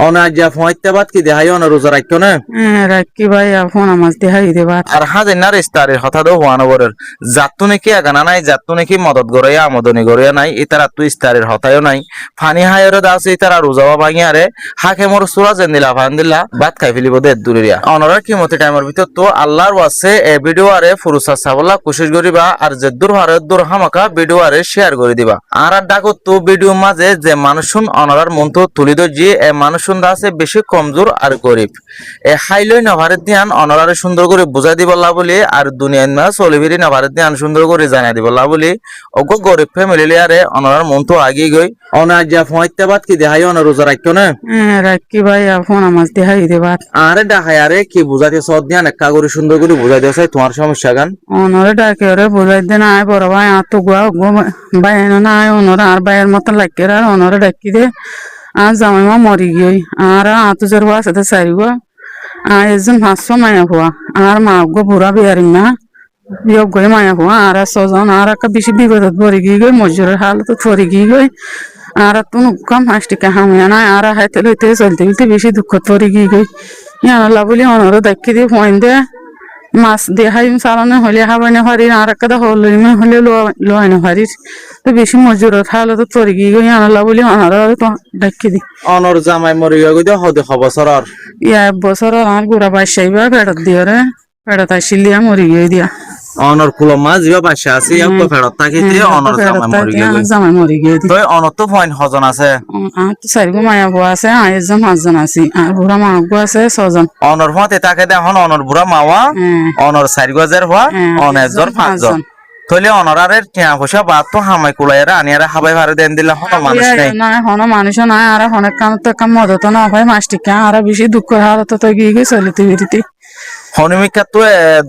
অনাজা ফয়তে বাদ কি দেহাই অন রোজা রাখিও না রাখি ভাই ফোন আমার দেহাই দেবার আর হাজার ইস্তারের কথা দো হুয়ানবরের জাতু নাকি আগানা নাই জাতু নাকি মদত গড়াইয়া আমদনি গড়াইয়া নাই ইতারা তু ইস্তারের হতায়ও নাই ফানি হায়রে দাস ইতারা রোজাবা ভাঙিয়ারে হাকে মোর সুরা জেন্দিলা ফান্দিল্লা বাদ খাই ফেলিব দে দূরিয়া অনরার কিমতি টাইমের ভিতর তো আল্লাহর ওয়াসে এ ভিডিও আরে ফুরুসা সাবলা কোশিশ করিবা আর যে দূর হারে দূর হামাকা ভিডিও আরে শেয়ার করে দিবা আর ডাকত তো ভিডিও মাঝে যে মানুষুন অনরার মন তো তুলি দজি এ মানুষুন দাসে বেশি কমজোর আর গরিব এ হাইলই নভারের ধ্যান অনরারে সুন্দর করে বুঝাই দিবল্লা বলি আর দুনিয়ার না চলিবিরি নভারের ধ্যান সুন্দর করে জানাই দিবল্লা বলি অগ গরিব ফ্যামিলি লিয়ারে অনরার মন তো আগিয়ে গই অনাজা ফয়তে বাদ কি দেহাই অন রোজা রাখিও না রাখি ভাই ফোন আমার দেহাই দেবার আরে ডাহাই আরে কি বুঝাইতে সদ ধ্যান একা করে সুন্দর করে বুঝাই দিয়েছে তোমার সমস্যা গান অনরে ডাকে ওরে বুঝাই দে না বড় ভাই আর তো গুয়া ভাই না অনরে আর ভাইয়ের মতো লাগে আর অনরে ডাকি দে আর জামাই মা মরি গই আর আতো জোর হওয়া সাথে সারিব আর একজন 500 মায়া হওয়া আর মা গো বুড়া বিয়ারি মা বিয়োগ গই মায়া হওয়া আর ছজন আর একটা বেশি বিপদত পড়ে গিয়ে গই মজুরের হালত পড়ে গিয়ে গই আর তুমি কম 5 টাকা হামিয়া নাই আর হাইতে লইতে চলতে চলতে বেশি দুঃখ পড়ে গিয়ে গই ইয়ানলা বলি অনরে ডাকি দিয়ে ফোন দে মাছ দেহাই চালানো হলে হাবাইনা পারি আর একটা হলে হলে লোয়াইনা পারি তো বেশি মজুরের হালত পড়ে গিয়ে গই আনলা বলি অনরে তো ডাকি দি অনর জামাই মরি গই দে হদে খবসরর ইয়া বছর আর গুড়া বাইসাইবা পেটত দিয়ে রে পেটত আসিলিয়া মরি গিয়ে দিয়া অনর কুলো মাছ জিবা বাসা আছে ইয়া তো ফেরত থাকিতে অনর জামাই মরি গই জামাই মরি গিয়ে দি তো অনর তো পয়েন্ট হজন আছে আর তো চারিগো মায়া বউ আছে আইজন 5 জন আছি আর বুড়া মা গো আছে 6 জন অনর হতে তাকে দেখুন অনর বুড়া মাওয়া অনর 4,000 হওয়া অনেকজন 5 জন তইলে অনরারের টিয়া পয়সা বাদ তো হামাই কুলাইরা আনিয়ারা হাবাই ভারে দেন দিলা হন মানুষ নাই না হন মানুষ নাই আর অনেক কাম তো কাম মদত না হয় মাস্টিকা আর বেশি দুঃখ হালত তো গিয়ে গিয়ে চলিতে বেরিতে হনুমিকা তো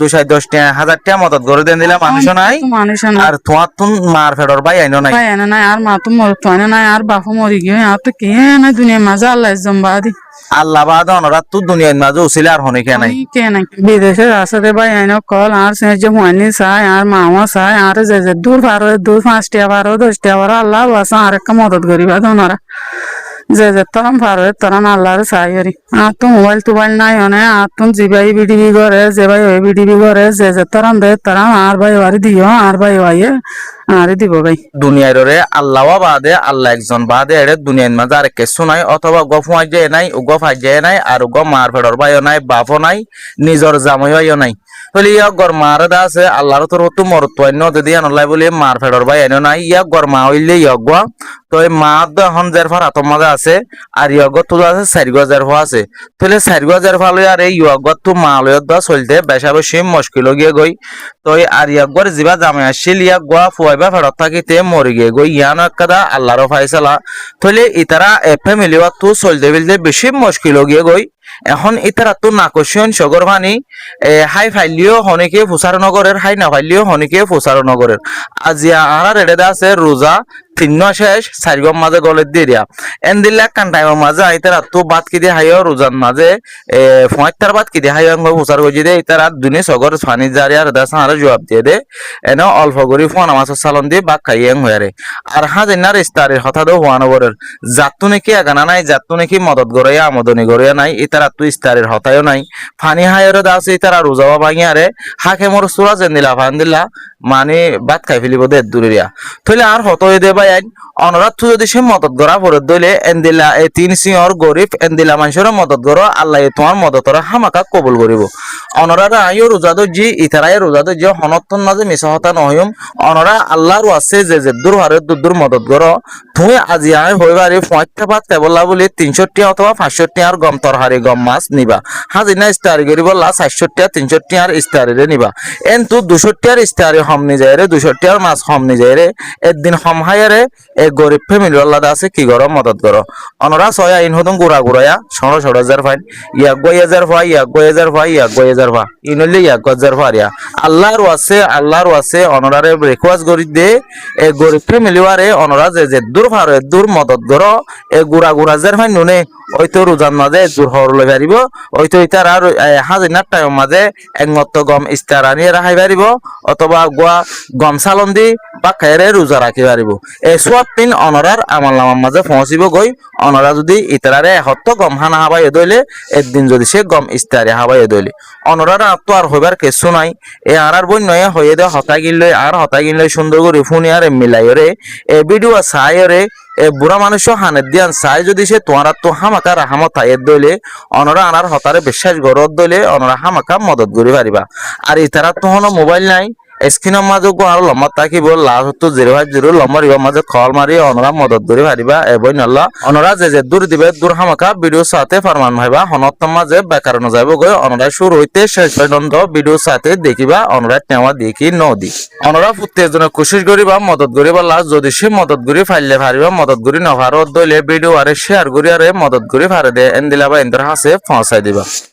210 টাকা 1000 টাকা মদত করে দেন দিলা মানুষ নাই আর তোমার তো মার ফেডর ভাই আইনো নাই ভাই আইনো নাই আর মা তো মর তো আইনো নাই আর বাপু মরি গিয়ে আর তো কে না দুনিয়া মাঝে আল্লাহ জম্বাদি আল্লাহ বাদ অনরা তো দুনিয়ার মাঝে উছিলে আর হনে কে নাই কে নাই বিদেশে রাস্তাতে ভাই আইনো কল আর সে যে হয়নি চাই আর মামা চাই আর যে দূর পারো দূর 5 টাকা পারো 10 টাকা পারো আল্লাহ বাসা আর একটা মদত করিবা ওনারা যে তরম পারো তরম আল্লাহর চাই আর তো মোবাইল টোবাইল নাই অনে আর তো যে ভাই বিডিবি করে যে ভাই ওই বিডিবি করে যে তরম দে তরম আর ভাই ওয়ারি দিও আর ভাই ওয়াইয়ে আরে দিব ভাই দুনিয়ার রে আল্লাহ বাদে আল্লাহ একজন বাদে এর দুনিয়ার মাঝে আর কিছু নাই অথবা গফাই যায় নাই গফাই যায় নাই আর গ মার ফেডর ভাইও নাই বাপও নাই নিজর জামাইও নাই বলি ইয়া গর মার দা আছে আল্লাহর তোর তো মরত্বন্য যদি আনলাই বলি মার ফেডর ভাই এনো নাই ইয়া গর মা হইলে ইয়গ তো মা দহন জের ফার আতম মাঝে আছে আর ইয়গ তো আছে 4,000 আছে তাহলে 4,000 ফালে আর এই ইয়গ তো মা লয়ত দা চলতে বেশা বেশি মুশকিল গিয়ে গই তো আর ইয়গর জিবা জামাই আসিল ইয়া গোয়া ফুয়াইবা ফেরত থাকিতে মরি গিয়ে গই ইয়ানো একটা আল্লাহর ফাইসালা তাহলে ইতারা ফ্যামিলি তো চলতে বিলতে বেশি মুশকিল গিয়ে গই এখন ইতারা তো নাকশিয়ন সগর ভানি হাই ফাইলিও হনিকে ফুসার নগরের হাই না ফাইলিও হনিকে ফুসার নগরের আজিয়া আর রেডে আছে রোজা 3 শেষ 4 গম মাঝে গলে দিয়া এন দিল্লা কান টাইমের মাঝে আইতারা তো বাদ কি দিয়ে হাইও রোজার মাঝে 75 বাদ কি দিয়ে হাইও ফুসার গজি দে ইতারা দুনি সগর ফানি জারি আর দাস আর জবাব দিয়ে দে এন অল্প গরি ফোন আমার সালন দিয়ে বাক খাইয়েন হয়ারে আর হাজার ইস্তারের কথা দো হুয়ানবরের জাতু নাকি আগানা নাই জাতু নাকি মদত গড়াইয়া আমদনি গড়াইয়া নাই ইতারা তো ইস্তারের হতায়ও নাই ফানি হায়রে দাস ইতারা রোজাবা ভাঙিয়ারে হাকে মোর সুরা জেন্দিলা ফান্দিল্লা মানে বাদ খাই ফেলিব দে দূরিয়া তইলে আর হত হয়ে দে ভাই অনরাত যদি সে মদত গড়া পরে দইলে এন্দিলা এই 3 সিংহর গরিব এন্দিলা মানুষের মদত গড় আল্লাহ তোমার মদতরা হামাকা কবুল করিব অনরারা আইও রোজা দজি ইতারাই রোজা দজি হনতন মাঝে মিছা হতা নহয়ম অনরা আল্লাহর আছে যে দূর হারে দূর মদত গড় তুমি আজি আই হইবারে 50 ভাত কেবলা বলি 300 টাকা অথবা 500 টাকার গম তরহারি গম মাছ নিবা হাজিনা ইস্তারি করিব লা 400 টাকা 300 টাকার ইস্তারিরে নিবা এন্তু 200 টাকার ইস্তারি হমনি যায় রে 200 টাকার মাছ হমনি যায় রে একদিন হম হায়ারে এক গরিব ফ্যামিলি আল্লাহ আছে কি গরম মদত করো অনরা ছয় আইন হদম গুড়া গুড়ায়া 16,000 ফাইন ইয়া 2,000 ফাই ইয়া 2,000 ফাই ইয়া 2,000 ফা ইনলে ইয়া 1,000 ফারিয়া আল্লাহর আছে অনরারে রিকোয়েস্ট করি দে এক গরিব ফ্যামিলি ওয়ারে অনরা যে দূর ফারে দূর মদত করো এ গুড়া গুড়া জার ফাইন নুনে ওই তো রোজার মাঝে দূর হরলে পারিব ওই তো ইতার আর হাজিনার টাইম মাঝে একমত গম ইস্তারা নিয়ে রাখাই পারিব অথবা গোয়া গম সালন দি বা খাইরে রোজা রাখি পারিব এই সব দিন অনরার আমার নামার মাঝে পৌঁছিব গই অনরা যদি ইতারারে এহত্ত গম হানা হাবাই দইলে একদিন যদি সে গম ইস্তারে হাবাই দইলে অনরার তো আর হইবার কিছু নাই এ আর বই নয় হয়ে দে হতা গিললে আর হতা গিললে সুন্দর করে ফোনে আর মিলাই রে এ ভিডিও চাই রে এ বুড়া মানুষ হানের দিয়ান চাই যদি সে তোমার তো হামাকা রাহামত থাইয়ের দইলে অনরা আনার হতারে বিশ্বাস গরত দইলে অনরা হামাকা মদত করি পারিবা আর ইতারা তো হনো মোবাইল নাই স্ক্রিনের মাঝে আর লম্বা থাকিব লাস্ট 050 লম্বা মাঝে কল মারি অনরা মদত করি পারিবা এবই নল্লা অনরা যে দূর দিবে দূর হামাকা ভিডিও সাথে ফরমান ভাইবা হনত মাঝে বেকার ন যাইব গই অনরা শুরু হইতে শেষ পর্যন্ত ভিডিও সাথে দেখিবা অনরা টেওয়া দেখি নদি অনরা প্রত্যেক জনে কোশিশ করিবা মদত করিবা লাস্ট যদি সে মদত করি ফাইলে পারিবা মদত করি নভারত দইলে ভিডিও আরে শেয়ার করি আরে মদত করি ফারে দে এন্দিলা বা এন্দার হাসে পৌঁছাই দিবা।